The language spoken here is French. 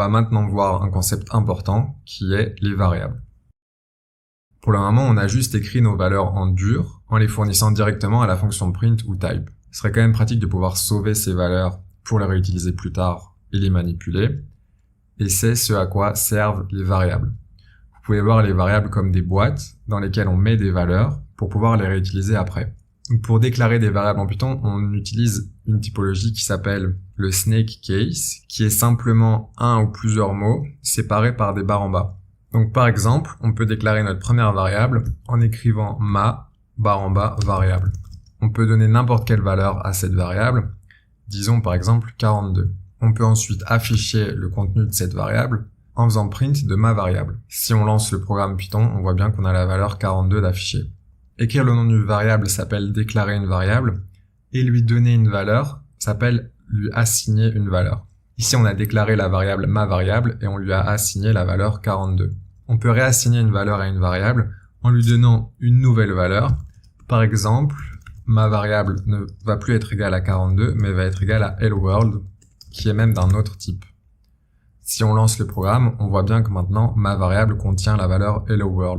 va maintenant voir un concept important qui est les variables. Pour le moment, on a juste écrit nos valeurs en dur en les fournissant directement à la fonction print ou type. Ce serait quand même pratique de pouvoir sauver ces valeurs pour les réutiliser plus tard et les manipuler. Et c'est ce à quoi servent les variables. Vous pouvez voir les variables comme des boîtes dans lesquelles on met des valeurs pour pouvoir les réutiliser après. Donc pour déclarer des variables en Python, on utilise une typologie qui s'appelle le snake case, qui est simplement un ou plusieurs mots séparés par des barres en bas. Donc par exemple, on peut déclarer notre première variable en écrivant ma, barre en bas, variable. On peut donner n'importe quelle valeur à cette variable, disons par exemple 42. On peut ensuite afficher le contenu de cette variable en faisant print de ma variable. Si on lance le programme Python, on voit bien qu'on a la valeur 42 d'afficher. Écrire le nom d'une variable s'appelle déclarer une variable, et lui donner une valeur s'appelle lui assigner une valeur. Ici, on a déclaré la variable ma variable et on lui a assigné la valeur 42. On peut réassigner une valeur à une variable en lui donnant une nouvelle valeur. Par exemple, ma variable ne va plus être égale à 42, mais va être égale à hello world, qui est même d'un autre type. Si on lance le programme, on voit bien que maintenant ma variable contient la valeur hello world.